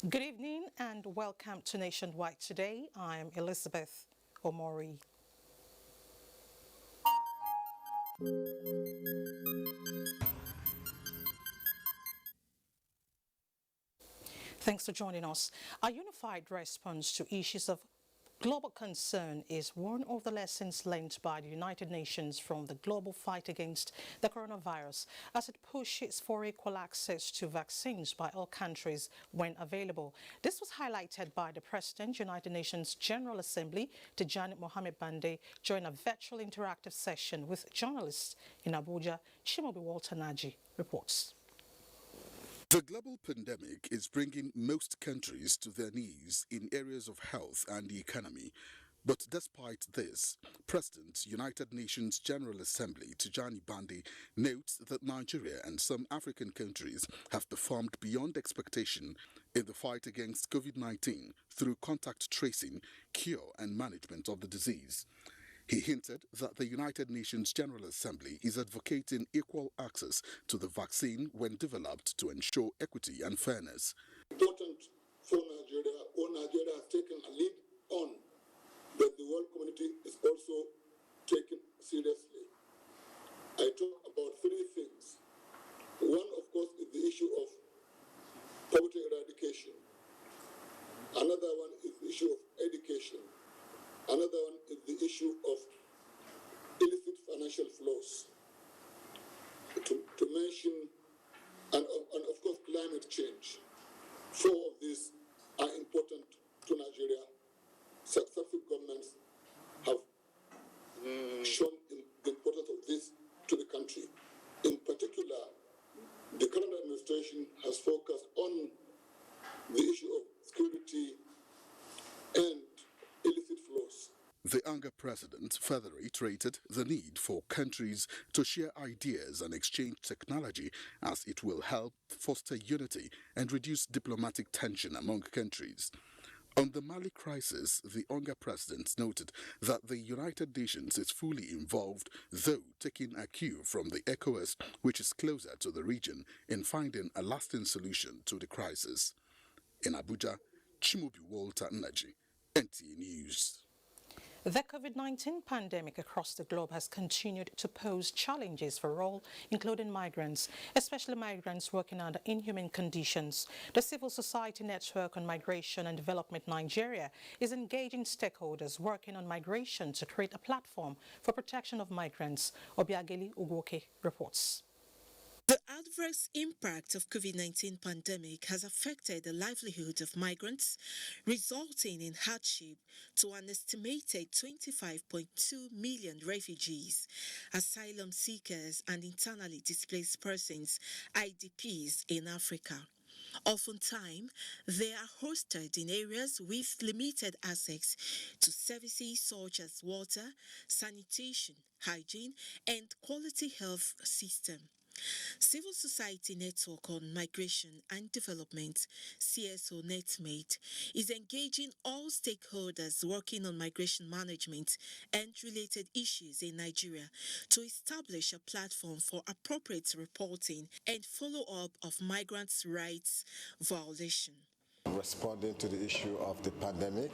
Good evening and welcome to Nationwide Today. I'm Elizabeth Omori. Thanks for joining us. A unified response to issues of global concern is one of the lessons learned by the United Nations from the global fight against the coronavirus as it pushes for equal access to vaccines by all countries when available. This was highlighted by the President, United Nations General Assembly, Tijani Mohamed Bande, during a virtual interactive session with journalists in Abuja. Chimobi Walter Naji reports. The global pandemic is bringing most countries to their knees in areas of health and the economy. But despite this, President, United Nations General Assembly Tijani Bande notes that Nigeria and some African countries have performed beyond expectation in the fight against COVID-19 through contact tracing, cure and management of the disease. He hinted that the United Nations General Assembly is advocating equal access to the vaccine when developed to ensure equity and fairness. Important for Nigeria, or Nigeria has taken a lead on, that the world community is also taken seriously. I talk about three things. One, of course, is the issue of poverty eradication. Another one is the issue of education. Another one is the issue of illicit financial flows, to mention, and of course climate change. Four of these are important to Nigeria. Successive governments have shown the importance of this to the country. In particular, the current administration has focused on the issue of security and illicit flows. The Anga president further reiterated the need for countries to share ideas and exchange technology as it will help foster unity and reduce diplomatic tension among countries. On the Mali crisis, the Anga president noted that the United Nations is fully involved, though taking a cue from the ECOWAS, which is closer to the region, in finding a lasting solution to the crisis. In Abuja, Chimobi Walter Naji, NTA News. The COVID-19 pandemic across the globe has continued to pose challenges for all, including migrants, especially migrants working under inhumane conditions. The Civil Society Network on Migration and Development Nigeria is engaging stakeholders working on migration to create a platform for protection of migrants. Obiageli Ugwoke reports. The adverse impact of COVID-19 pandemic has affected the livelihood of migrants, resulting in hardship to an estimated 25.2 million refugees, asylum seekers and internally displaced persons, IDPs in Africa. Oftentimes, they are hosted in areas with limited access to services such as water, sanitation, hygiene, and quality health system. Civil Society Network on Migration and Development, CSO NetMate, is engaging all stakeholders working on migration management and related issues in Nigeria to establish a platform for appropriate reporting and follow-up of migrants' rights violation. Responding to the issue of the pandemic,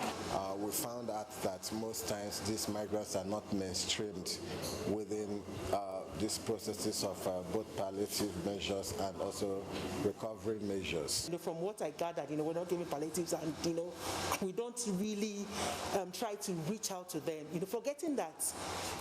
we found out that most times these migrants are not mainstreamed within these processes of both palliative measures and also recovery measures. From what I gathered, we're not giving palliatives, and we don't really try to reach out to them. Forgetting that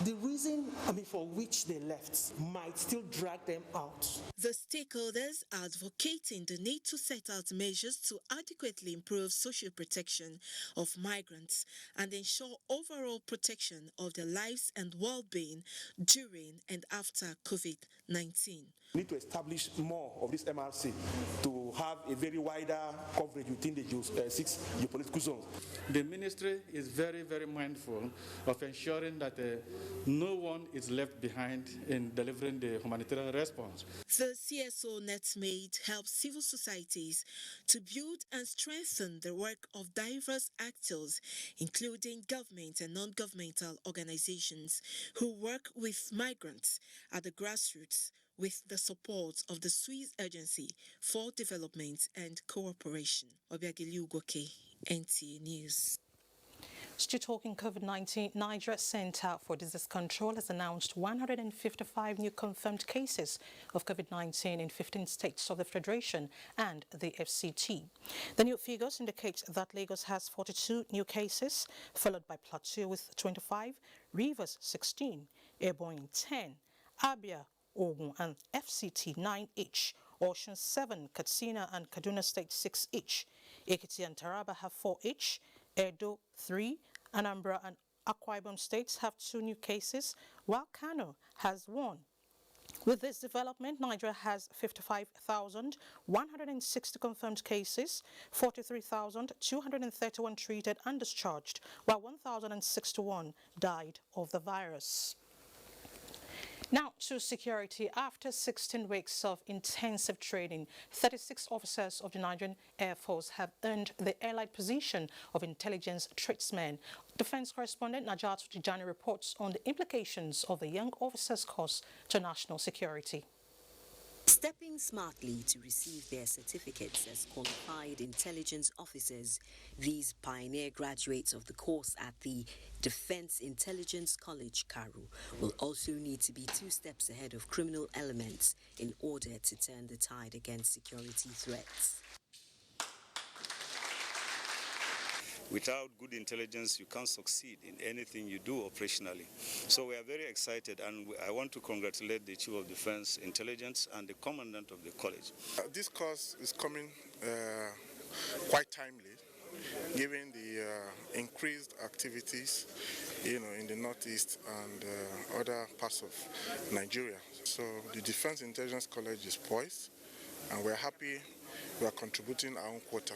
the reason, for which they left might still drag them out. The stakeholders are advocating the need to set out measures to adequately improve social protection of migrants and ensure overall protection of their lives and well-being during and after COVID-19. We need to establish more of this MRC to have a very wider coverage within the 6 geopolitical zones. The ministry is very, very mindful of ensuring that no one is left behind in delivering the humanitarian response. The CSO NetMate helps civil societies to build and strengthen the work of diverse actors, including government and non-governmental organizations who work with migrants at the grassroots with the support of the Swiss Agency for Development and Cooperation. Obiageli Ugoke, NTA News. Still talking COVID-19, Nigeria Center for Disease Control has announced 155 new confirmed cases of COVID-19 in 15 states of the Federation and the FCT. The new figures indicate that Lagos has 42 new cases, followed by Plateau with 25, Rivers 16, Ebonyi 10, Abia, Ogun and FCT 9 each, Osun 7, Katsina and Kaduna State 6 each, Ekiti and Taraba have 4 each, Edo 3, Anambra and Akwa Ibom states have 2 new cases, while Kano has 1. With this development, Nigeria has 55,160 confirmed cases, 43,231 treated and discharged, while 1,061 died of the virus. Now to security. After 16 weeks of intensive training, 36 officers of the Nigerian Air Force have earned the allied position of intelligence tradesmen. Defense correspondent Najatu Tijani reports on the implications of the young officers' course to national security. Stepping smartly to receive their certificates as qualified intelligence officers, these pioneer graduates of the course at the Defense Intelligence College, Karu, will also need to be 2 steps ahead of criminal elements in order to turn the tide against security threats. Without good intelligence, you can't succeed in anything you do operationally. So we are very excited, and I want to congratulate the Chief of Defense Intelligence and the Commandant of the college. This course is coming quite timely, given the increased activities, in the Northeast and other parts of Nigeria. So the Defense Intelligence College is poised, and we're happy we are contributing our own quota.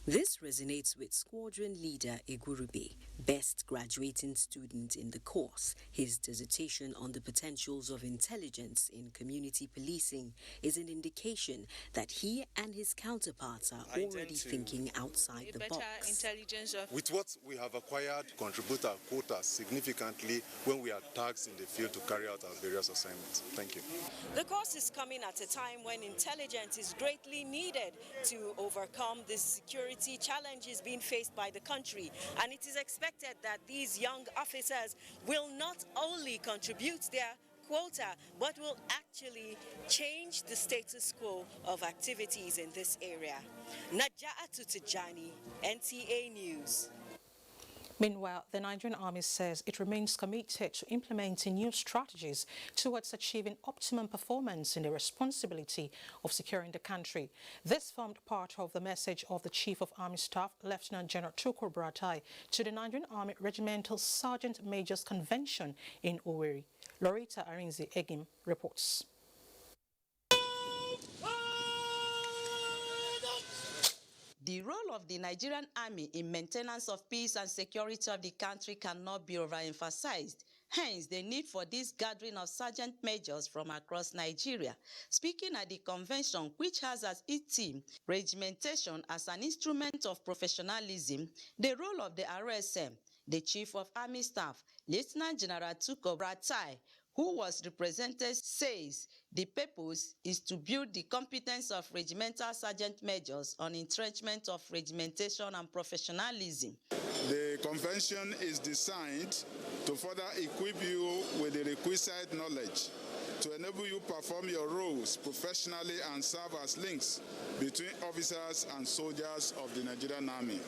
This resonates with Squadron Leader Igurube, best graduating student in the course. His dissertation on the potentials of intelligence in community policing is an indication that he and his counterparts are already thinking outside the box. With what we have acquired, contribute our quota significantly when we are tasked in the field to carry out our various assignments. Thank you. The course is coming at a time when intelligence is greatly needed to overcome the security challenges being faced by the country, and it is expected that these young officers will not only contribute their quota but will actually change the status quo of activities in this area. Najatu Tijani, NTA News. Meanwhile, the Nigerian Army says it remains committed to implementing new strategies towards achieving optimum performance in the responsibility of securing the country. This formed part of the message of the Chief of Army Staff, Lieutenant General Tukur Buratai, to the Nigerian Army Regimental Sergeant Majors Convention in Owerri. Loretta Arinzi Egim reports. The role of the Nigerian Army in maintenance of peace and security of the country cannot be overemphasized. Hence, the need for this gathering of sergeant majors from across Nigeria. Speaking at the convention, which has as its theme regimentation as an instrument of professionalism, the role of the RSM, the Chief of Army Staff, Lieutenant General Tukur Buratai, who was represented, says the purpose is to build the competence of regimental sergeant majors on entrenchment of regimentation and professionalism. The convention is designed to further equip you with the requisite knowledge to enable you perform your roles professionally and serve as links between officers and soldiers of the Nigerian Army.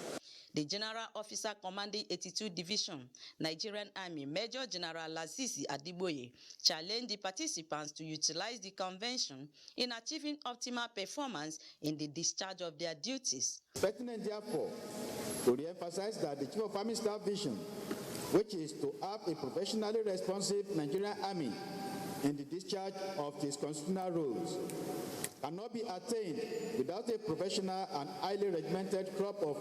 The General Officer Commanding 82 Division, Nigerian Army, Major General Lasisi Adiboye, challenged the participants to utilize the convention in achieving optimal performance in the discharge of their duties. Pertinent, therefore, to re-emphasize that the Chief of Army Staff vision, which is to have a professionally responsive Nigerian Army in the discharge of its constitutional roles, cannot be attained without a professional and highly regimented crop of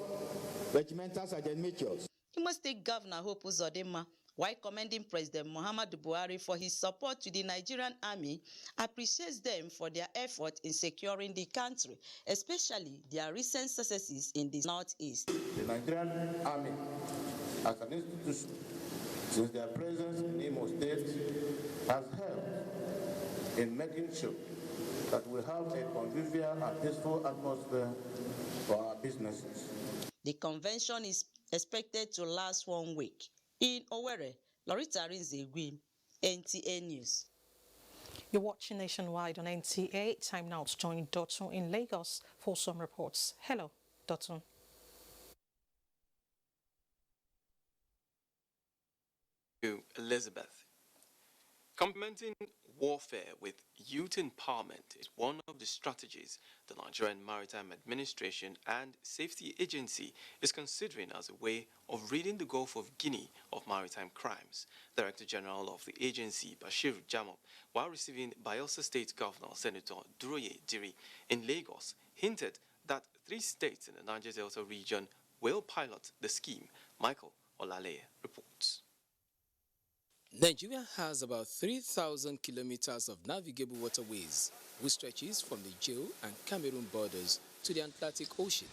regimental sergeant majors. Imo State Governor Hope Uzodinma, while commending President Muhammadu Buhari for his support to the Nigerian Army, appreciates them for their effort in securing the country, especially their recent successes in the Northeast. The Nigerian Army, as an institution, since their presence in Imo State, has held in making sure that we have a convivial and peaceful atmosphere for our businesses. The convention is expected to last 1 week. In Owerri, Lorita Rinzegui, NTA News. You're watching Nationwide on NTA. Time now to join Dotun in Lagos for some reports. Hello, Dotun. Elizabeth. Complementing warfare with youth empowerment is one of the strategies the Nigerian Maritime Administration and Safety Agency is considering as a way of ridding the Gulf of Guinea of maritime crimes. Director General of the agency, Bashir Jamob, while receiving Bayelsa State Governor Senator Duroye Diri in Lagos, hinted that 3 states in the Niger Delta region will pilot the scheme. Michael Olale reports. Nigeria has about 3,000 kilometers of navigable waterways, which stretches from the Jew and Cameroon borders to the Atlantic Ocean.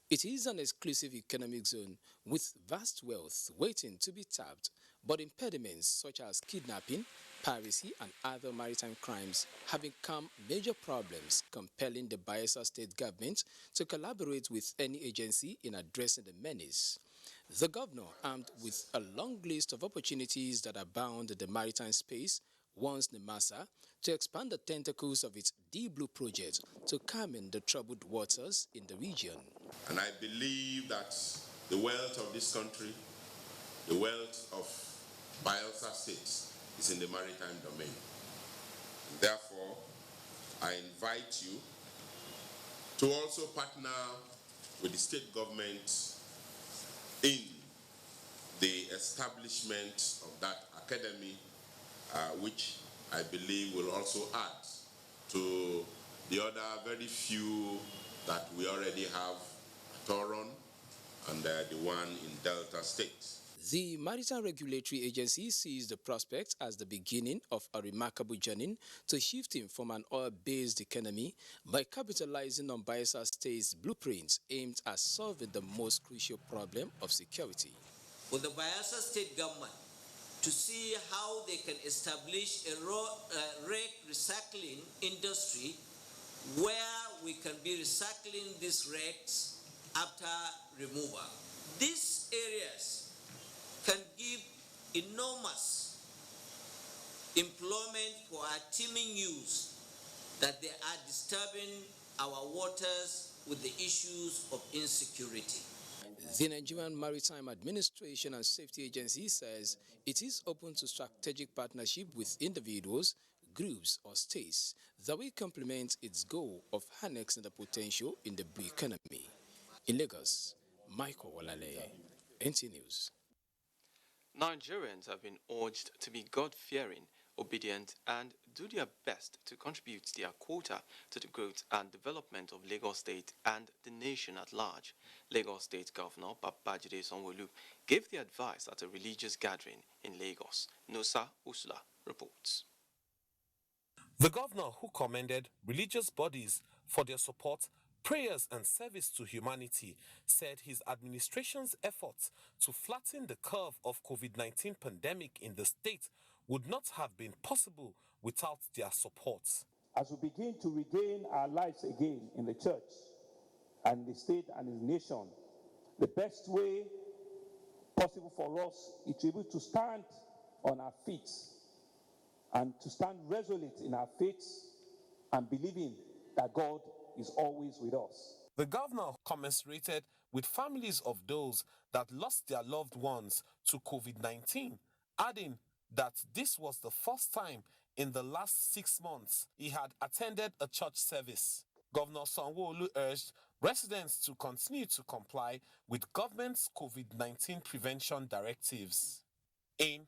It is an exclusive economic zone with vast wealth waiting to be tapped, but impediments such as kidnapping, piracy and other maritime crimes have become major problems, compelling the Bayelsa State government to collaborate with any agency in addressing the menace. The governor, armed with a long list of opportunities that abound in the maritime space, wants NIMASA to expand the tentacles of its Deep Blue project to calm the troubled waters in the region. And I believe that the wealth of this country, the wealth of Bayelsa State, is in the maritime domain. And therefore, I invite you to also partner with the state government in the establishment of that academy, which I believe will also add to the other very few that we already have at Toron and the one in Delta State. The Maritime Regulatory Agency sees the prospect as the beginning of a remarkable journey to shifting from an oil-based economy by capitalizing on Bayelsa State's blueprints aimed at solving the most crucial problem of security. For the Bayelsa State government to see how they can establish a wreck recycling industry where we can be recycling these wrecks after removal. These areas can give enormous employment for our teeming youth, that they are disturbing our waters with the issues of insecurity. The Nigerian Maritime Administration and Safety Agency says it is open to strategic partnership with individuals, groups or states that will complement its goal of harnessing the potential in the blue economy. In Lagos, Michael Olale, NTA News. Nigerians have been urged to be God-fearing, obedient and do their best to contribute their quota to the growth and development of Lagos State and the nation at large. Lagos State Governor Babajide Sanwo-Olu gave the advice at a religious gathering in Lagos. Nosa Usula reports. The governor, who commended religious bodies for their support, prayers and service to humanity, said his administration's efforts to flatten the curve of COVID-19 pandemic in the state would not have been possible without their support. As we begin to regain our lives again in the church and the state and the nation, the best way possible for us is to be able to stand on our feet and to stand resolute in our faith and believing that God is always with us. The governor commiserated with families of those that lost their loved ones to COVID-19, adding that this was the first time in the last 6 months he had attended a church service. Governor Sanwo-Olu urged residents to continue to comply with government's COVID-19 prevention directives. In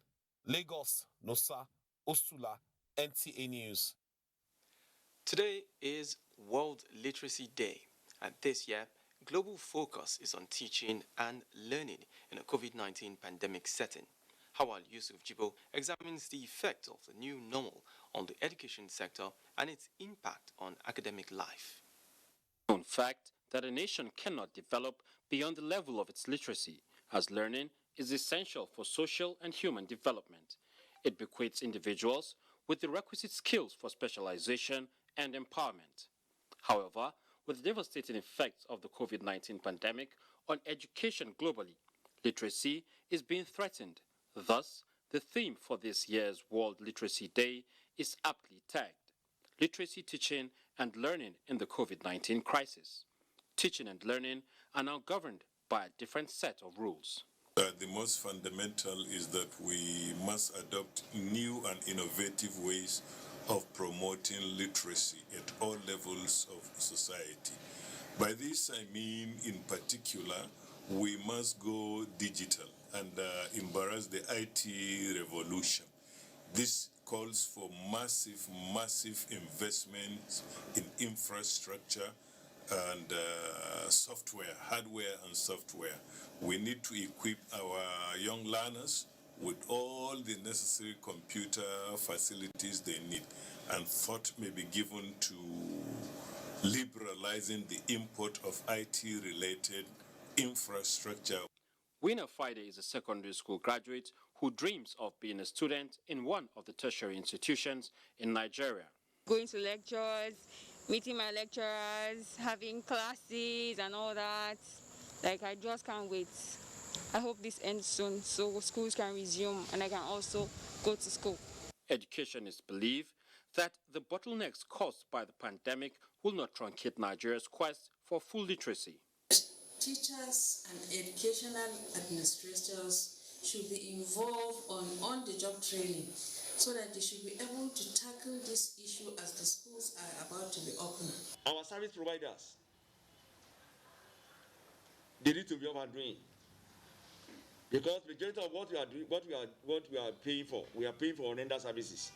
Lagos, Nosa Osula, NTA News. Today is World Literacy Day, and this year, global focus is on teaching and learning in a COVID-19 pandemic setting. Hawal Yusuf Jibo examines the effect of the new normal on the education sector and its impact on academic life. In fact, that a nation cannot develop beyond the level of its literacy, as learning is essential for social and human development. It bequeaths individuals with the requisite skills for specialization and empowerment. However, with the devastating effects of the COVID-19 pandemic on education globally, literacy is being threatened. Thus, the theme for this year's World Literacy Day is aptly tagged, Literacy Teaching and Learning in the COVID-19 Crisis. Teaching and learning are now governed by a different set of rules. The most fundamental is that we must adopt new and innovative ways of promoting literacy at all levels of society. By this I mean, in particular, we must go digital and embrace the IT revolution. This calls for massive investments in infrastructure and software, hardware and software. We need to equip our young learners with all the necessary computer facilities they need, and thought may be given to liberalizing the import of IT-related infrastructure. Winner Friday is a secondary school graduate who dreams of being a student in one of the tertiary institutions in Nigeria. Going to lectures, meeting my lecturers, having classes and all that. Like, I just can't wait. I hope this ends soon so schools can resume and I can also go to school. Educationists believe that the bottlenecks caused by the pandemic will not truncate Nigeria's quest for full literacy. Teachers and educational administrators should be involved on-the-job training so that they should be able to tackle this issue as the schools are about to be opened. Our service providers, they need to be overdoing, because the majority of what we are paying for, we are paying for render services.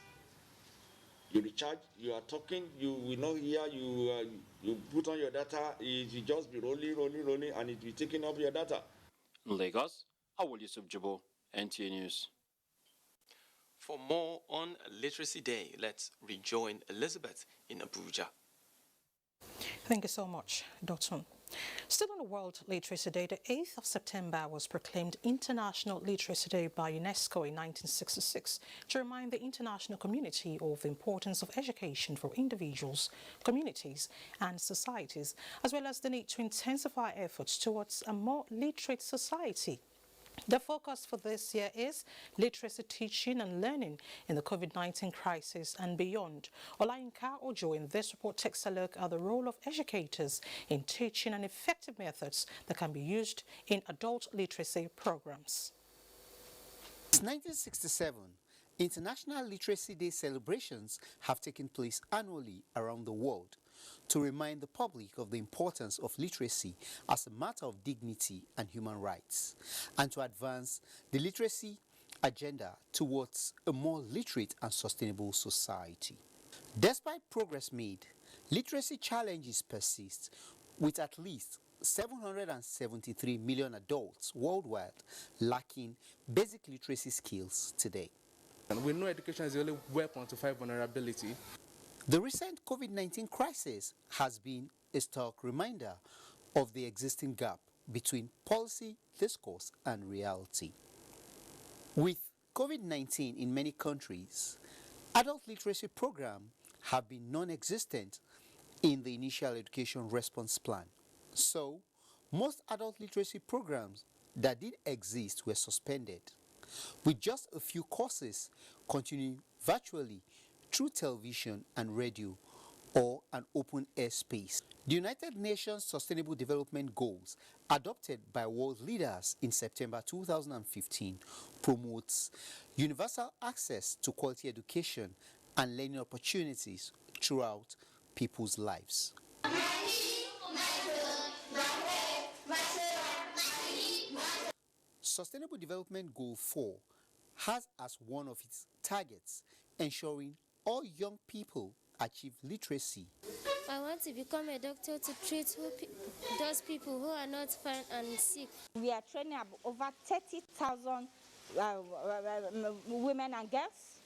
You recharge, you are talking, you will not hear, you put on your data, it will just be rolling, and it will be taking up your data. In Lagos, Awol Yusuf Jibo, NTA News. For more on Literacy Day, let's rejoin Elizabeth in Abuja. Thank you so much, Dotun. Still on the World Literacy Day, the 8th of September was proclaimed International Literacy Day by UNESCO in 1966 to remind the international community of the importance of education for individuals, communities and societies, as well as the need to intensify efforts towards a more literate society. The focus for this year is literacy teaching and learning in the COVID-19 crisis and beyond. Olayinka Ojo in this report takes a look at the role of educators in teaching and effective methods that can be used in adult literacy programs. Since 1967, International Literacy Day celebrations have taken place annually around the world to remind the public of the importance of literacy as a matter of dignity and human rights, and to advance the literacy agenda towards a more literate and sustainable society. Despite progress made, literacy challenges persist, with at least 773 million adults worldwide lacking basic literacy skills today. And we know education is the only weapon to fight vulnerability. The recent COVID-19 crisis has been a stark reminder of the existing gap between policy, discourse, and reality. With COVID-19 in many countries, adult literacy programs have been non-existent in the initial education response plan. So, most adult literacy programs that did exist were suspended, with just a few courses continuing virtually through television and radio or an open air space. The United Nations Sustainable Development Goals, adopted by world leaders in September 2015, promotes universal access to quality education and learning opportunities throughout people's lives. Sustainable Development Goal 4 has as one of its targets ensuring all young people achieve literacy. I want to become a doctor to treat those people who are not fine and sick. We are training over 30,000 women and girls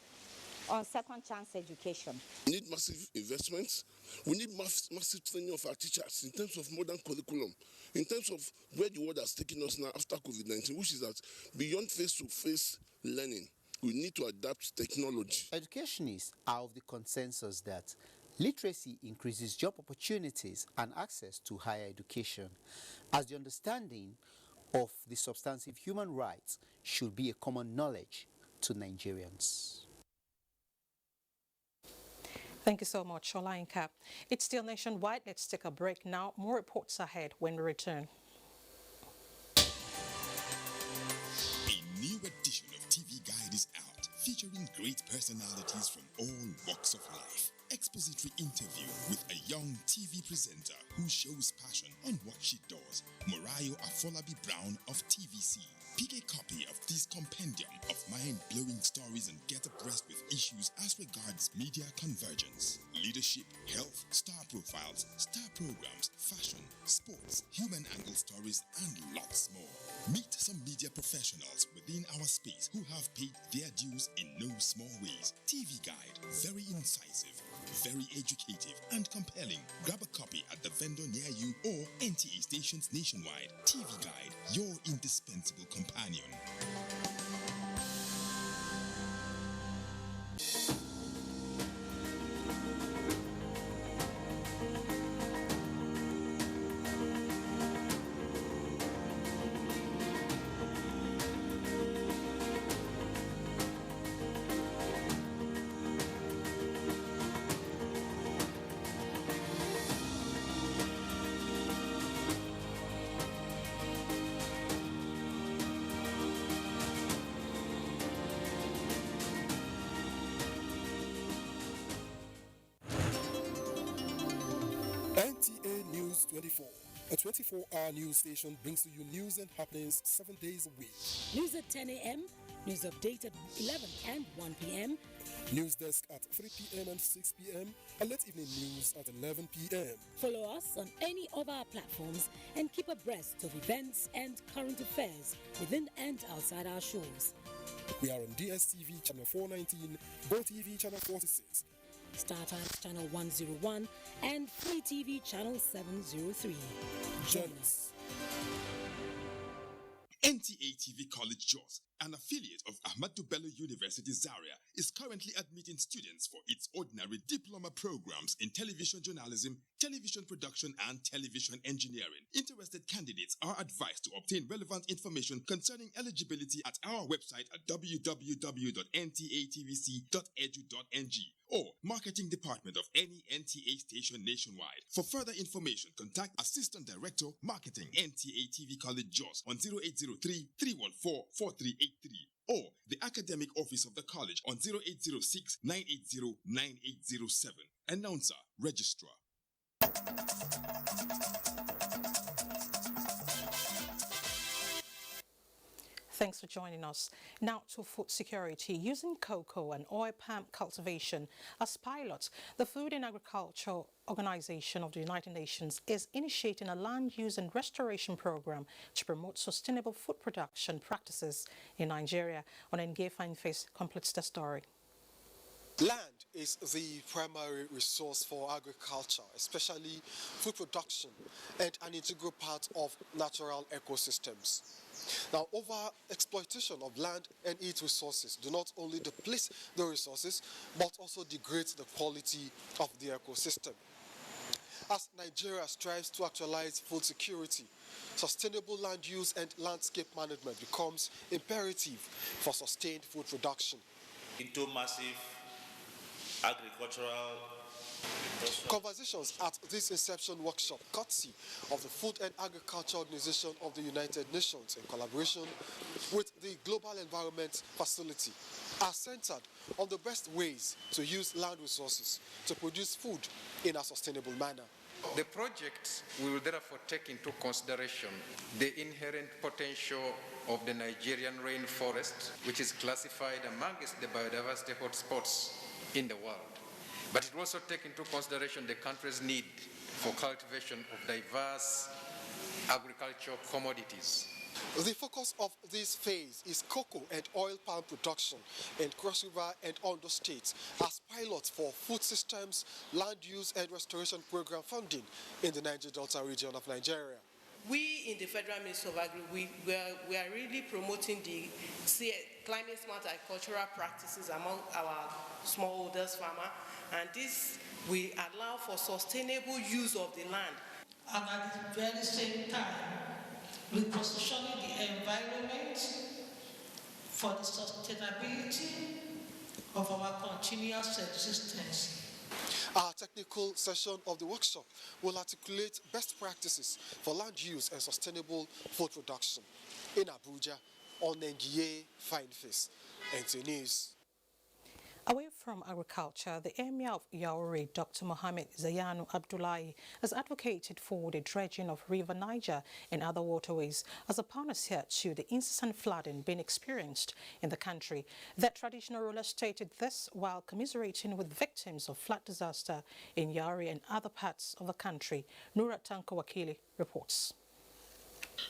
on second chance education. We need massive investments. We need massive training of our teachers in terms of modern curriculum, in terms of where the world has taken us now after COVID-19, which is that beyond face-to-face learning, We need to adapt technology. Educationists are of the consensus that literacy increases job opportunities and access to higher education, as the understanding of the substantive human rights should be a common knowledge to Nigerians. Thank you so much, Olainka. It's still nationwide. Let's take a break now. More reports ahead when we return. A new edition of TV Guide is out, featuring great personalities from all walks of life. Expository interview with a young TV presenter who shows passion on what she does, Morayo Afolabi Brown of TVC. Pick a copy of this compendium of mind-blowing stories and get abreast with issues as regards media convergence, leadership, health, star profiles, star programs, fashion, sports, human angle stories, and lots more. Meet some media professionals within our space who have paid their dues in no small ways. TV Guide, very incisive, very educative and compelling. Grab a copy at the vendor near you or NTA stations nationwide. TV Guide, your indispensable companion. NTA News 24. A 24-hour news station brings to you news and happenings 7 days a week. News at 10 a.m., news update at 11 and 1 p.m. News desk at 3 p.m. and 6 p.m. and late evening news at 11 p.m. Follow us on any of our platforms and keep abreast of events and current affairs within and outside our shores. We are on DSTV channel 419, GoTV channel 46, StarTimes channel 101 and Free TV channel 703. Join us. NTA TV College Jos, an affiliate of Ahmadu Bello University Zaria, is currently admitting students for its ordinary diploma programs in television journalism, television production, and television engineering. Interested candidates are advised to obtain relevant information concerning eligibility at our website at www.ntatvc.edu.ng or marketing department of any NTA station nationwide. For further information, contact Assistant Director, Marketing, NTA TV College Jos on 0803-314-4383 or the Academic Office of the College on 0806-980-9807. Announcer, Registrar. Thanks for joining us. Now to food security. Using cocoa and oil palm cultivation as pilots, the Food and Agriculture Organization of the United Nations is initiating a land use and restoration program to promote sustainable food production practices in Nigeria. Onenge Fineface completes the story. Land is the primary resource for agriculture, especially food production, and an integral part of natural ecosystems. Now, over-exploitation of land and its resources do not only deplete the resources, but also degrade the quality of the ecosystem. As Nigeria strives to actualize food security, sustainable land use and landscape management becomes imperative for sustained food production. Into massive agricultural Conversations at this Inception workshop, courtesy of the Food and Agriculture Organization of the United Nations in collaboration with the Global Environment Facility, are centered on the best ways to use land resources to produce food in a sustainable manner. The project will therefore take into consideration the inherent potential of the Nigerian rainforest, which is classified amongst the biodiversity hotspots in the world. But it will also take into consideration the country's need for cultivation of diverse agricultural commodities. The focus of this phase is cocoa and oil palm production in Cross River and Ondo states as pilots for food systems, land use and restoration program funding in the Niger Delta region of Nigeria. we in the Federal Ministry of Agri, we are really promoting the climate smart agricultural practices among our smallholders farmer, and this will allow for sustainable use of the land. And at the very same time, we positioning the environment for the sustainability of our continuous existence. Our technical session of the workshop will articulate best practices for land use and sustainable food production. In Abuja, on NTA Fine Face, NTA News. Away from agriculture, the Emir of Yauri, Dr. Mohammed Zayanu Abdullahi, has advocated for the dredging of River Niger and other waterways as a panacea to the incessant flooding being experienced in the country. That traditional ruler stated this while commiserating with victims of flood disaster in Yauri and other parts of the country. Nura Tanko Wakili reports.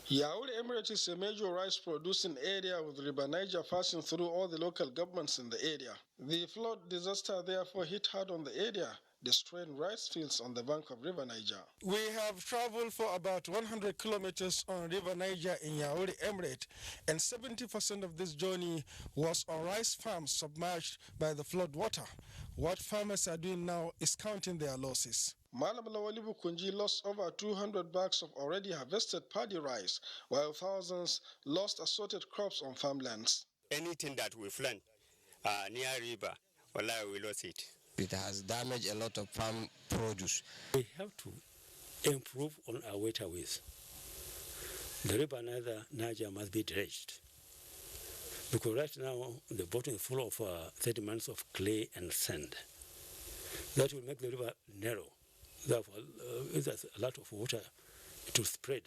Yauri Emirate is a major rice-producing area with River Niger passing through all the local governments in the area. The flood disaster therefore hit hard on the area, destroying rice fields on the bank of River Niger. We have traveled for about 100 kilometers on River Niger in Yauri Emirate, and 70% of this journey was on rice farms submerged by the flood water. What farmers are doing now is counting their losses. Malam Lawali Bukunji lost over 200 bags of already harvested paddy rice, while thousands lost assorted crops on farmlands. Anything that we plant near river, we lost it. It has damaged a lot of farm produce. We have to improve on our waterways. The river Niger must be dredged, because right now the bottom is full of sediments of clay and sand. That will make the river narrow. Therefore, there's a lot of water to spread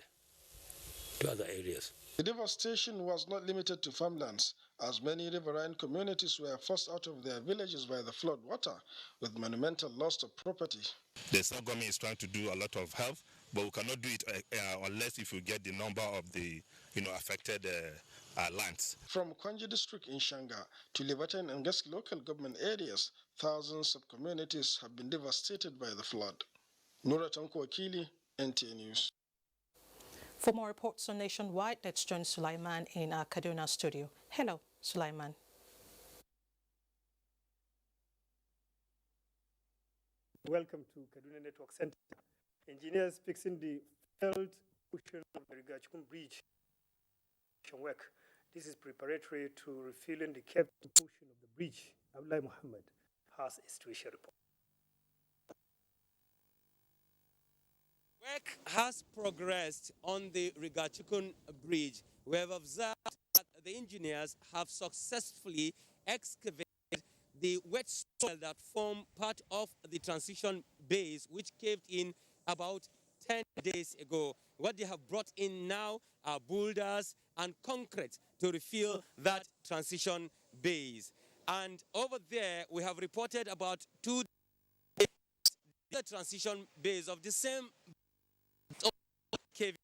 to other areas. The devastation was not limited to farmlands, as many riverine communities were forced out of their villages by the flood water, with monumental loss of property. The South government is trying to do a lot of help, but we cannot do it unless if you get the number of the affected lands. From Kwanji district in Shanga to Liberton and Gesk local government areas, thousands of communities have been devastated by the flood. Nura Tanko Wakili, NTA News. For more reports on Nationwide, let's join Sulaiman in our Kaduna studio. Hello, Sulaiman. Welcome to Kaduna Network Center. Engineers fixing the failed portion of the Rigachukun Bridge work. This is preparatory to refilling the kept portion of the bridge. Abdullah Muhammad has a situation report. Work has progressed on the Rigachukun Bridge. We have observed that the engineers have successfully excavated the wet soil that form part of the transition base, which caved in about 10 days ago. What they have brought in now are boulders and concrete to refill that transition base. And over there, we have reported about 2 days the transition base of the same caving.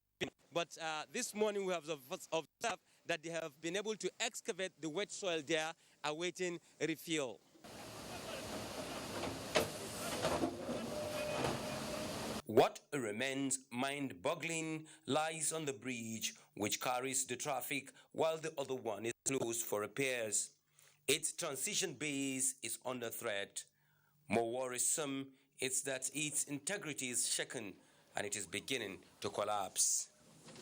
But this morning we have observed that they have been able to excavate the wet soil there, awaiting refill. What remains mind-boggling lies on the bridge, which carries the traffic while the other one is closed for repairs. Its transition base is under threat. More worrisome, it's that its integrity is shaken and it is beginning to collapse.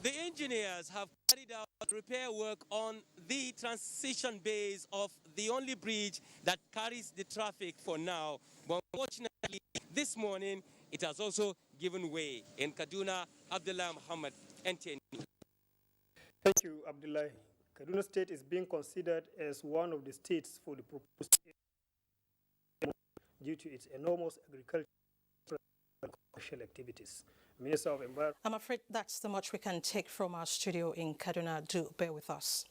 The engineers have carried out repair work on the transition base of the only bridge that carries the traffic for now. But unfortunately, this morning, it has also given way. In Kaduna, Abdullah Muhammad, NTA. Thank you, Abdullah. Kaduna State is being considered as one of the states for the proposed due to its enormous agricultural and commercial activities. Minister of Environment. I'm afraid that's the much we can take from our studio in Kaduna. Do bear with us.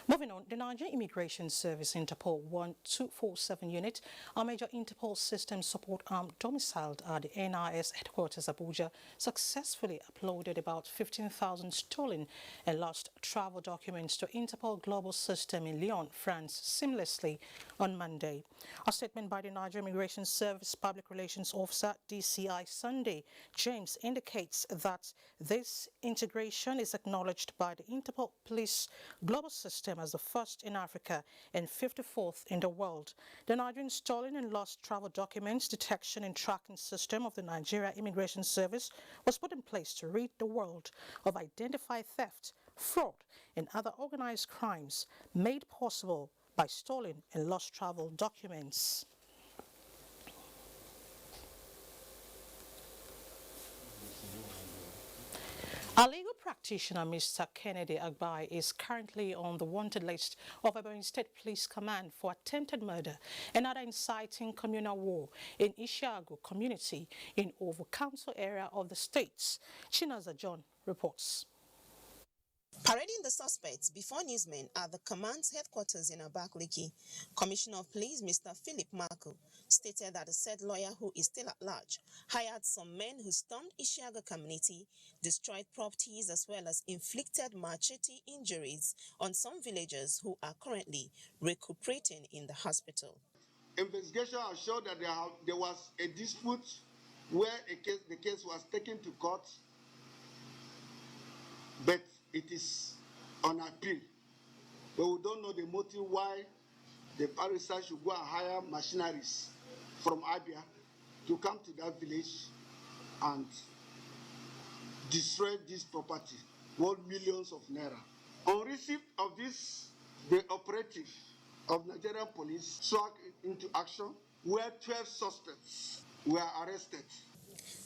Moving on, the Nigerian Immigration Service Interpol 1247 unit, a major Interpol system support arm domiciled at the NIS headquarters Abuja, successfully uploaded about 15,000 stolen and lost travel documents to Interpol global system in Lyon, France, seamlessly on Monday. A statement by the Nigerian Immigration Service Public Relations Officer DCI Sunday James indicates that this integration is acknowledged by the Interpol Police global system as the first in Africa and 54th in the world. The Nigerian stolen and lost travel documents detection and tracking system of the Nigeria Immigration Service was put in place to rid the world of identified theft, fraud, and other organized crimes made possible by stolen and lost travel documents. A legal practitioner, Mr. Kennedy Agbai, is currently on the wanted list of Ebonyi State Police Command for attempted murder and other inciting communal war in Ishiagu community in Ovu Council area of the state. Chinaza John reports. Parading the suspects before newsmen at the command's headquarters in Abakaliki, Commissioner of Police Mr. Philip Marco stated that the said lawyer, who is still at large, hired some men who stormed Ishiaga community, destroyed properties as well as inflicted machete injuries on some villagers who are currently recuperating in the hospital. Investigation has shown that there was a dispute where the case was taken to court, but it is on appeal. But we don't know the motive why the barrister should go and hire machineries from Abia to come to that village and destroy this property, worth millions of naira. On receipt of this, the operative of Nigerian police struck into action where 12 suspects were arrested.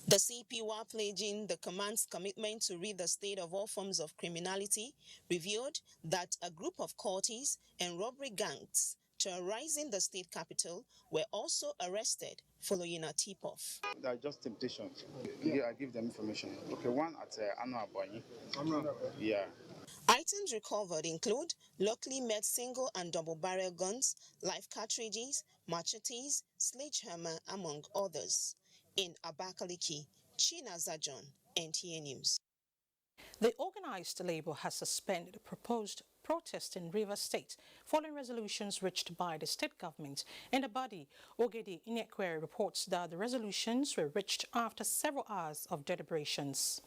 The CP, while pledging the command's commitment to rid the state of all forms of criminality, revealed that a group of cultists and robbery gangs terrorizing the state capital were also arrested following a tip-off. They are just temptations. I give them information. Okay, one at Abuja. Yeah. Items recovered include locally made single and double barrel guns, live cartridges, machetes, sledgehammer, among others. In Abakaliki, Chinaza John, NTA News. The organized labor has suspended a proposed protest in Rivers State following resolutions reached by the state government, and the body, Ogedi Inekwere, reports that the resolutions were reached after several hours of deliberations.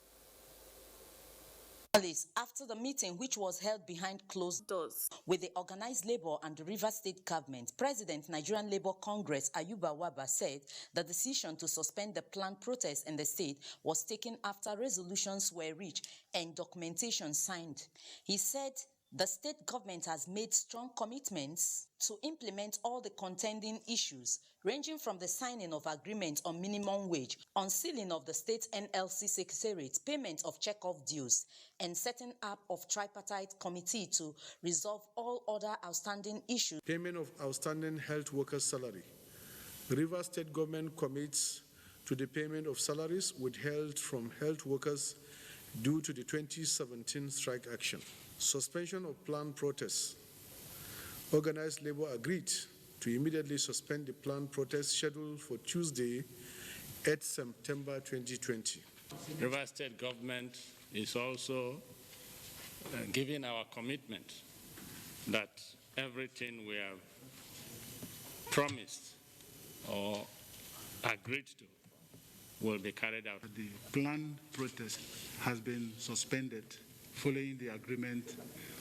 After the meeting, which was held behind closed doors with the organized labor and the Rivers State government, President Nigerian Labour Congress Ayuba Waba said the decision to suspend the planned protest in the state was taken after resolutions were reached and documentation signed. He said the state government has made strong commitments to implement all the contending issues, ranging from the signing of agreements on minimum wage, unsealing of the state NLC secretariat, payment of check-off dues, and setting up of tripartite committee to resolve all other outstanding issues. Payment of outstanding health workers' salary. The Rivers State government commits to the payment of salaries withheld from health workers due to the 2017 strike action. Suspension of planned protests. Organized labor agreed to immediately suspend the planned protest scheduled for Tuesday, 8 September 2020. Rivers State government is also giving our commitment that everything we have promised or agreed to will be carried out. The planned protest has been suspended following the agreement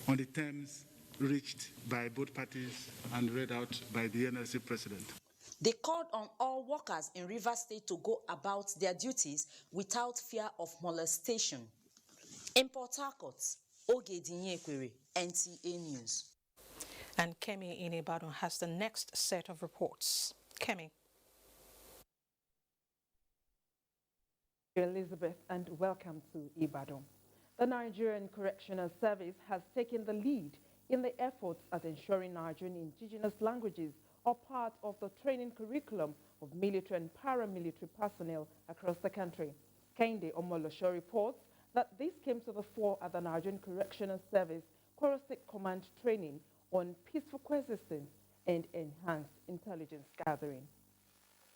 on the terms reached by both parties and read out by the NLC president. They called on all workers in Rivers State to go about their duties without fear of molestation. In Port Harcourt, Ogedi Inekwere, NTA News. And Kemi in Ibadan has the next set of reports. Kemi. Elizabeth, and welcome to Ibadan. The Nigerian Correctional Service has taken the lead in the efforts at ensuring Nigerian indigenous languages are part of the training curriculum of military and paramilitary personnel across the country. Kende Omolosho reports that this came to the fore at the Nigerian Correctional Service holistic command training on peaceful coexistence and enhanced intelligence gathering.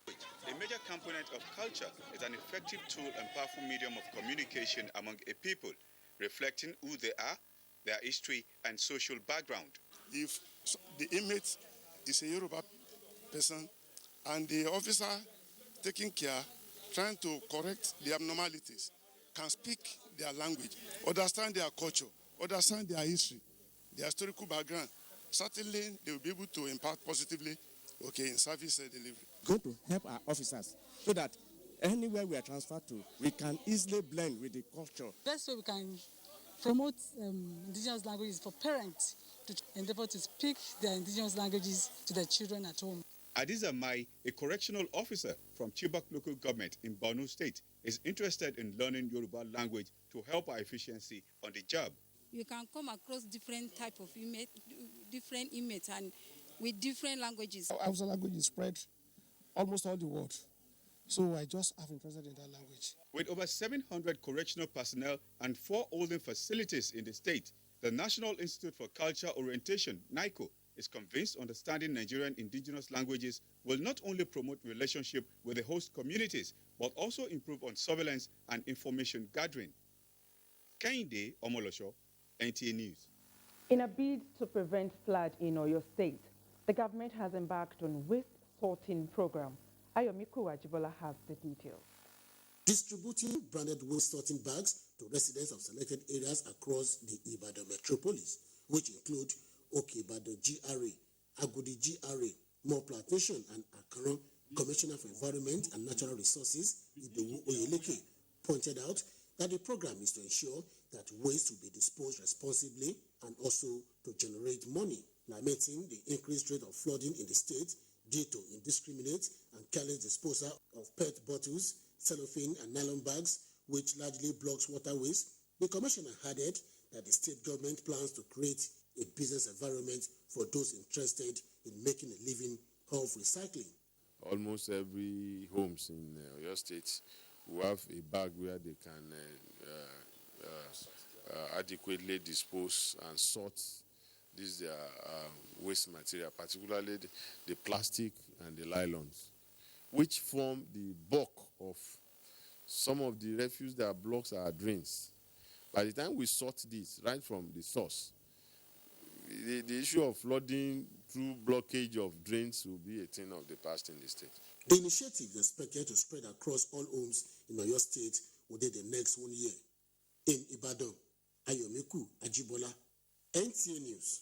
A major component of culture is an effective tool and powerful medium of communication among a people, reflecting who they are, their history, and social background. If the inmate is a Yoruba person and the officer taking care, trying to correct the abnormalities, can speak their language, understand their culture, understand their history, their historical background, certainly they will be able to impact positively, in service delivery. Going to help our officers so that anywhere we are transferred to, we can easily blend with the culture. Best way we can promote indigenous languages for parents to endeavor to speak their indigenous languages to their children at home. Adiza Mai, a correctional officer from Chibok local government in Borno State, is interested in learning Yoruba language to help our efficiency on the job. You can come across different type of different inmates and with different languages. Hausa language is spread almost all the world, so I just have interested in that language. With over 700 correctional personnel and 4 holding facilities in the state, the National Institute for Culture Orientation, NICO, is convinced understanding Nigerian indigenous languages will not only promote relationship with the host communities, but also improve on surveillance and information gathering. Kainde Omolosho, NTA News. In a bid to prevent flood in Oyo State, the government has embarked on waste sorting program. Ayomiku Ajibola has the details. Distributing branded waste sorting bags to residents of selected areas across the Ibadan metropolis, which include Oke-Ibadan GRA, Agodi GRA, More Plantation, and Akaran. Commissioner for Environment and Natural Resources, Idowu Oyeleke, pointed out that the program is to ensure that waste will be disposed responsibly and also to generate money, lamenting the increased rate of flooding in the state due to indiscriminate and careless disposal of PET bottles, cellophane and nylon bags, which largely blocks waterways. The commissioner added that the state government plans to create a business environment for those interested in making a living of recycling. Almost every homes in your state will have a bag where they can adequately dispose and sort this waste material, particularly the plastic and the nylons, which form the bulk of some of the refuse that blocks our drains. By the time we sort this right from the source, the issue of flooding through blockage of drains will be a thing of the past in the state. The initiative is expected to spread across all homes in Oyo State within the next 1 year. In Ibadan, Ayomiku Ajibola, NTA News.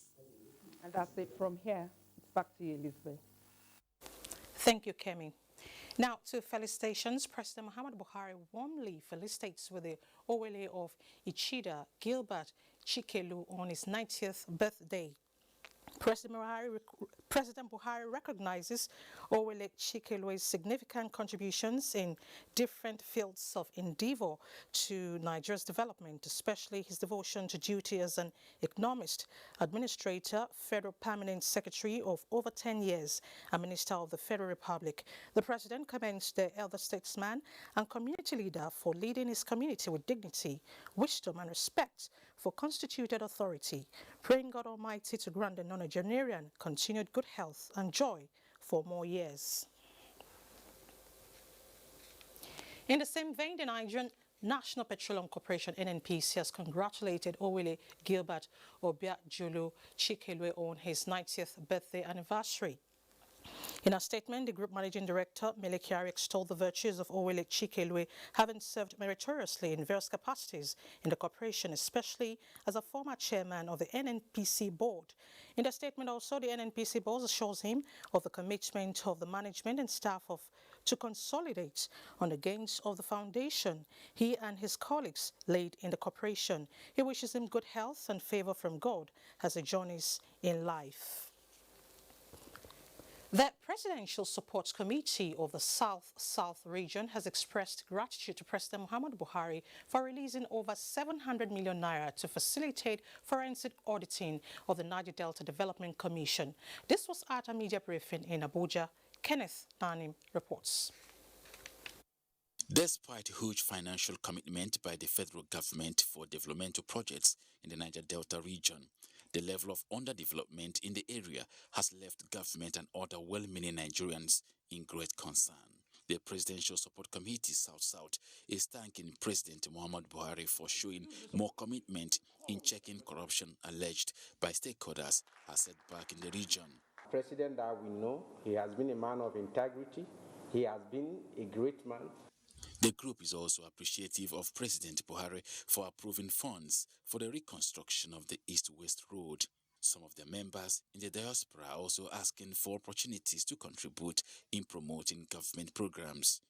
And that's it from here. It's back to you, Elizabeth. Thank you, Kemi. Now to felicitations. President Muhammadu Buhari warmly felicitates with the Owele of Ichida, Gilbert Chikelu on his 90th birthday. President Buhari recognizes Owele Chikelu's significant contributions in different fields of endeavor to Nigeria's development, especially his devotion to duty as an economist, administrator, Federal Permanent Secretary of over 10 years, and Minister of the Federal Republic. The President commends the elder statesman and community leader for leading his community with dignity, wisdom, and respect for constituted authority, praying God Almighty to grant the non-Nigerian continued good health and joy for more years. In the same vein, the Nigerian National Petroleum Corporation (NNPC) has congratulated Owele Gilbert Obiajulu Chikelu on his 90th birthday anniversary. In a statement, the Group Managing Director, Mele Kyari, extolled the virtues of Owele Chikelu, having served meritoriously in various capacities in the corporation, especially as a former chairman of the NNPC board. In the statement also, the NNPC board assures him of the commitment of the management and staff to consolidate on the gains of the foundation he and his colleagues laid in the corporation. He wishes him good health and favor from God as he journeys in life. The Presidential Support Committee of the South region has expressed gratitude to President Muhammadu Buhari for releasing over 700 million naira to facilitate forensic auditing of the Niger Delta Development Commission. This was at a media briefing in Abuja. Kenneth Nanim reports. Despite huge financial commitment by the federal government for developmental projects in the Niger Delta region, The level of underdevelopment in the area has left government and other well-meaning Nigerians in great concern. The Presidential Support Committee South-South is thanking President Muhammadu Buhari for showing more commitment in checking corruption alleged by stakeholders as set back in the region. President that we know, he has been a man of integrity. He has been a great man. The group is also appreciative of President Buhari for approving funds for the reconstruction of the East-West Road. Some of the members in the diaspora are also asking for opportunities to contribute in promoting government programs.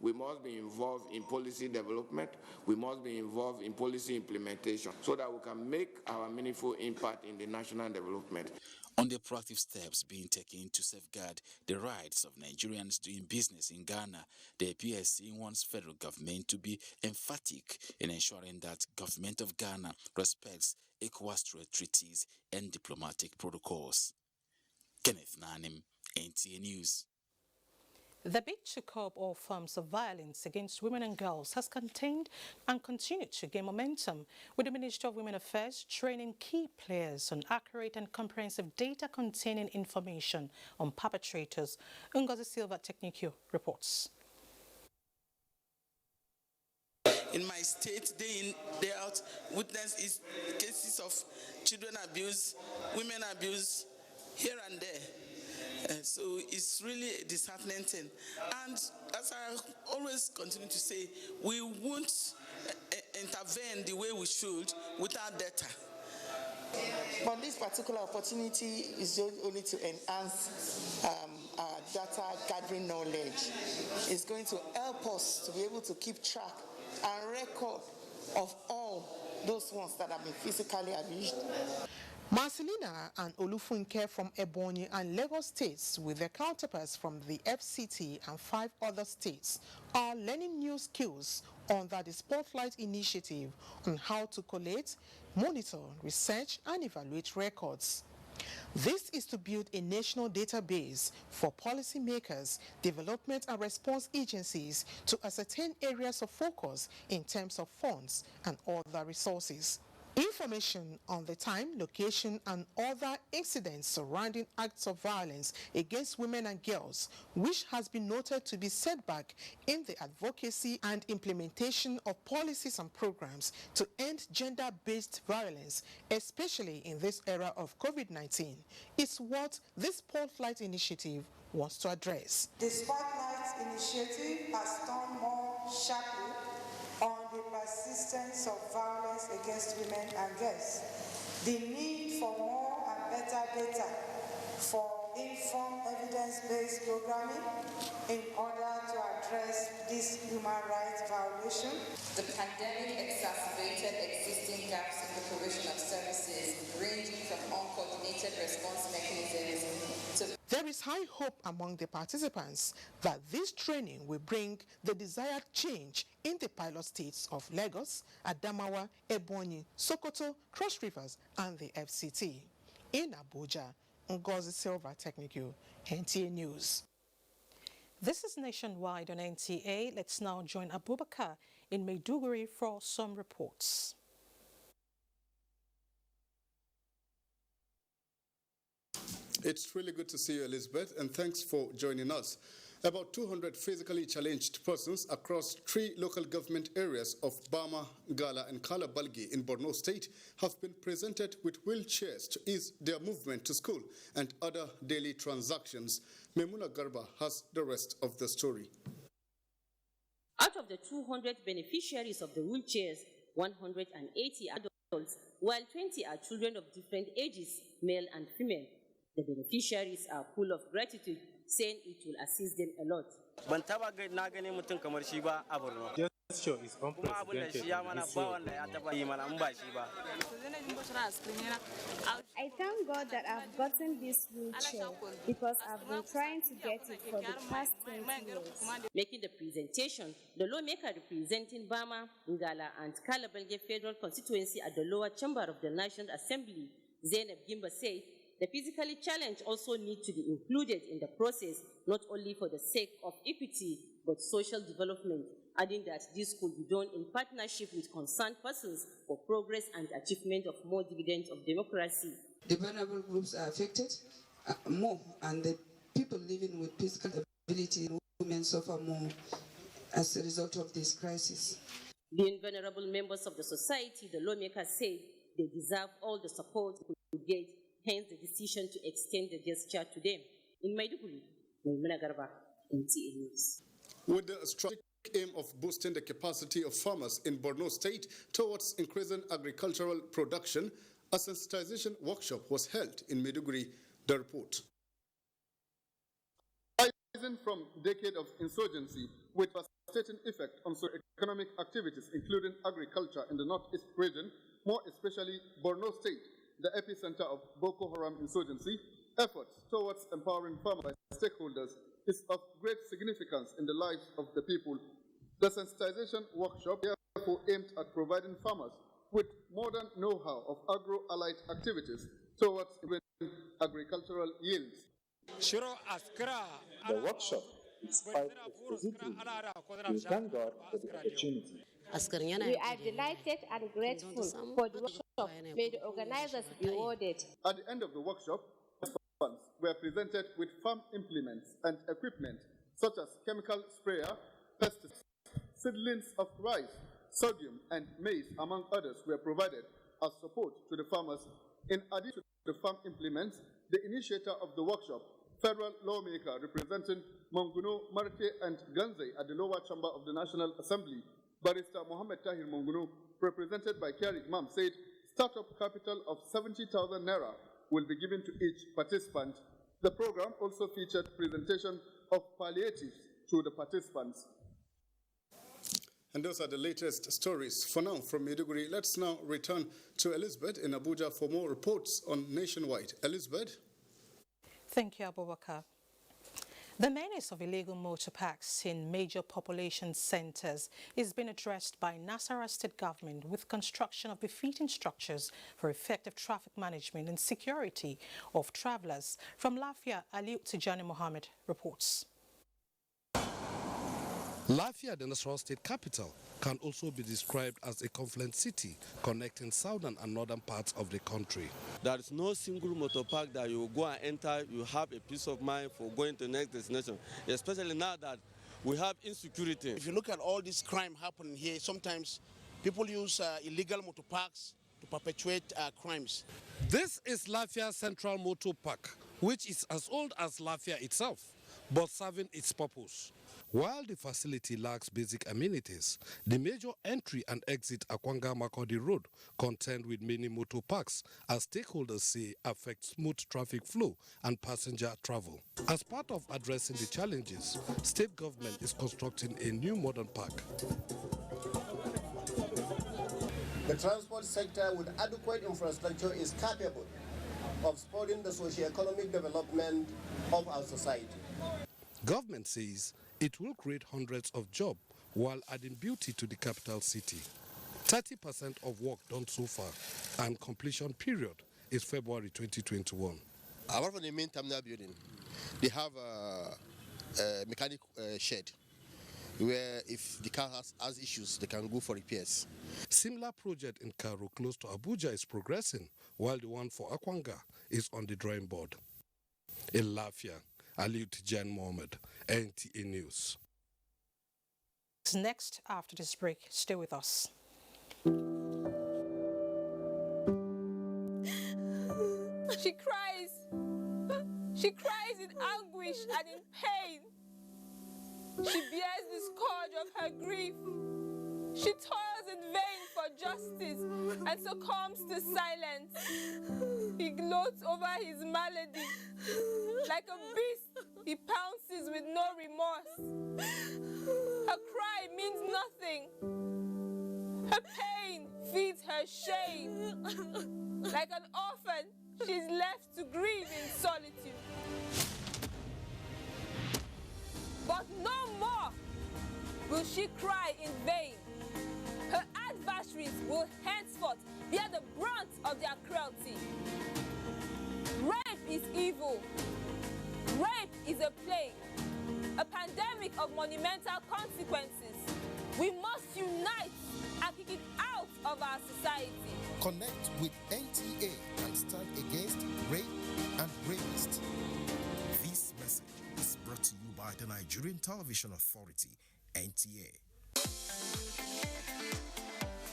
We must be involved in policy development. We must be involved in policy implementation so that we can make our meaningful impact in the national development. On the proactive steps being taken to safeguard the rights of Nigerians doing business in Ghana, the PSC wants federal government to be emphatic in ensuring that government of Ghana respects ECOWAS treaties and diplomatic protocols. Kenneth Nanim, NTA News. The bid to curb all forms of violence against women and girls has contained and continued to gain momentum, with the Ministry of Women Affairs training key players on accurate and comprehensive data containing information on perpetrators. Ngozi Silva Technicio reports. In my state, day in, day out, witness is cases of children abuse, women abuse, here and there. So it's really a disheartening thing. And as I always continue to say, we won't intervene the way we should without data. But this particular opportunity is just only to enhance our data gathering knowledge. It's going to help us to be able to keep track and record of all those ones that have been physically abused. Marcelina and Olufunke from Ebonyi and Lagos states, with their counterparts from the FCT and 5 other states, are learning new skills under the Spotlight initiative on how to collate, monitor, research and evaluate records. This is to build a national database for policymakers, development and response agencies to ascertain areas of focus in terms of funds and other resources. Information on the time, location and other incidents surrounding acts of violence against women and girls, which has been noted to be setback in the advocacy and implementation of policies and programs to end gender-based violence, especially in this era of COVID-19, is what this Spotlight initiative wants to address. The Spotlight initiative has turned more sharply on the persistence of violence against women and girls, the need for more and better data for informed evidence-based programming in order to address this human rights violation. The pandemic exacerbated existing gaps in the provision of services, ranging from uncoordinated response mechanisms to... There is high hope among the participants that this training will bring the desired change in the pilot states of Lagos, Adamawa, Ebonyi, Sokoto, Cross Rivers and the FCT. In Abuja, Ngozi Silva Technical, NTA News. This is Nationwide on NTA. Let's now join Abubakar in Maiduguri for some reports. It's really good to see you, Elizabeth, and thanks for joining us. About 200 physically challenged persons across 3 local government areas of Bama, Gala, and Kalabalgi in Borno State have been presented with wheelchairs to ease their movement to school and other daily transactions. Memuna Garba has the rest of the story. Out of the 200 beneficiaries of the wheelchairs, 180 are adults, while 20 are children of different ages, male and female. The beneficiaries are full of gratitude, saying it will assist them a lot. Gesture is unprecedented. I thank God that I've gotten this wheelchair because I've been trying to get it for the past 20 years. Making the presentation, the lawmaker representing Bama, Ngala, and Kalabalge Federal Constituency at the lower chamber of the National Assembly, Zainab Gimba, said the physically challenged also need to be included in the process, not only for the sake of equity, but social development. adding that this could be done in partnership with concerned persons for progress and achievement of more dividends of democracy. The vulnerable groups are affected more, and the people living with physical disability and women suffer more as a result of this crisis. Being vulnerable members of the society, the lawmakers said they deserve all the support they could get, hence the decision to extend the gesture to them. In Maiduguri, Maimuna Garba, NTA News. With the strategic aim of boosting the capacity of farmers in Borno State towards increasing agricultural production, a sensitization workshop was held in Maiduguri. The report. Rising from decade of insurgency with a devastating effect on socio-economic activities, including agriculture in the northeast region, more especially Borno State, the epicenter of Boko Haram insurgency, efforts towards empowering farmers and stakeholders is of great significance in the lives of the people. The sensitization workshop therefore aimed at providing farmers with modern know-how of agro-allied activities towards agricultural yields. The workshop is quite expository. We thank God for the opportunity. We are delighted and grateful for the workshop. May the organizers be rewarded. At the end of the workshop, participants were presented with farm implements and equipment such as chemical sprayer, pesticides, seedlings of rice, sorghum, and maize, among others, were provided as support to the farmers. In addition to the farm implements, the initiator of the workshop, federal lawmaker representing Monguno, Marte, and Ganze at the lower chamber of the National Assembly, Barrister Mohammed Tahir Monguno, represented by Kyari Imam, said startup capital of 70,000 naira will be given to each participant. The program also featured presentation of palliatives to the participants. And those are the latest stories. For now, from Maiduguri, let's now return to Elizabeth in Abuja for more reports on Nationwide. Elizabeth? Thank you, Abubakar. The menace of illegal motor parks in major population centers is being addressed by Nasarawa State government with construction of befitting structures for effective traffic management and security of travelers. From Lafia, Aliu Tijani Mohammed reports. Lafia, the Nasarawa State capital, can also be described as a confluent city connecting southern and northern parts of the country. There is no single motor park that you go and enter, you have a peace of mind for going to the next destination, especially now that we have insecurity. If you look at all this crime happening here, sometimes people use illegal motor parks to perpetuate crimes. This is Lafia Central Motor Park, which is as old as Lafia itself, but serving its purpose. While the facility lacks basic amenities, the major entry and exit Akwanga Makodi Road, contend with many motor parks, as stakeholders say affect smooth traffic flow and passenger travel. As part of addressing the challenges, state government is constructing a new modern park. The transport sector with adequate infrastructure is capable of supporting the socio-economic development of our society. Government says it will create hundreds of jobs while adding beauty to the capital city. 30% of work done so far, and completion period is February 2021. Apart from the main terminal building, they have a mechanic shed where if the car has issues, they can go for repairs. Similar project in Karo close to Abuja is progressing, while the one for Akwanga is on the drawing board. In Lafia, Aliu Tijani Mohammed, NTA News. Next, after this break, stay with us. She cries. She cries in anguish and in pain. She bears the scourge of her grief. She toils in vain for justice and succumbs to silence. He gloats over his malady. Like a beast, he pounces with no remorse. Her cry means nothing. Her pain feeds her shame. Like an orphan, she's left to grieve in solitude. But no more will she cry in vain. Her adversaries will henceforth bear the brunt of their cruelty. Rape is evil. Rape is a plague, a pandemic of monumental consequences. We must unite and kick it out of our society. Connect with NTA and stand against rape and rapists. This message is brought to you by the Nigerian Television Authority, NTA.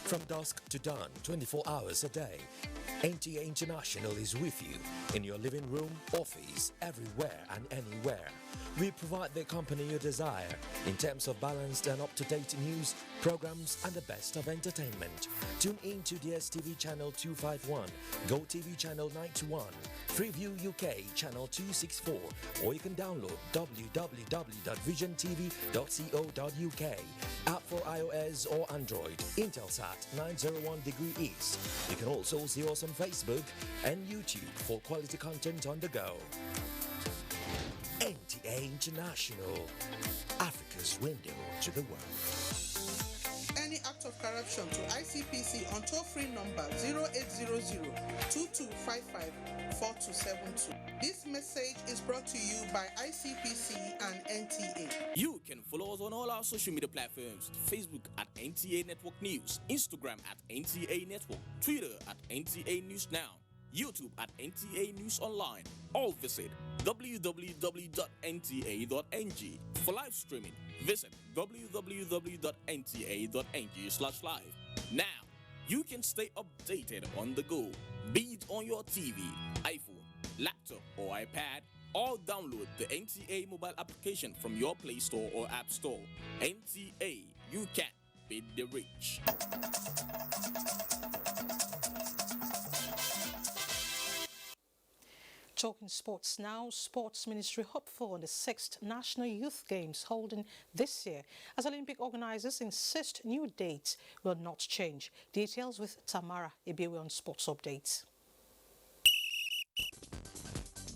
From dusk to dawn, 24 hours a day, NTA International is with you in your living room, office, everywhere and anywhere. We provide the company you desire in terms of balanced and up-to-date news, programs and the best of entertainment. Tune in to DSTV channel 251, GoTV channel 91, Freeview UK channel 264, or you can download www.visiontv.co.uk. App for iOS or Android, Intelsat 901 degree east. You can also see us on Facebook and YouTube for quality content on the go. NTA International, Africa's window to the world. Any act of corruption to ICPC on toll-free number 0800-2255-4272. This message is brought to you by ICPC and NTA. You can follow us on all our social media platforms: Facebook at NTA Network News, Instagram at NTA Network, Twitter at NTA News Now, YouTube at NTA News Online, or visit www.nta.ng. For live streaming, visit www.nta.ng/live. Now, you can stay updated on the go, be it on your TV, iPhone, laptop, or iPad, or download the NTA mobile application from your Play Store or App Store. NTA, you can beat the rich. Talking sports now, Sports Ministry hopeful on the 6th National Youth Games holding this year, as Olympic organizers insist new dates will not change. Details with Tamara Ibiwe on Sports Updates.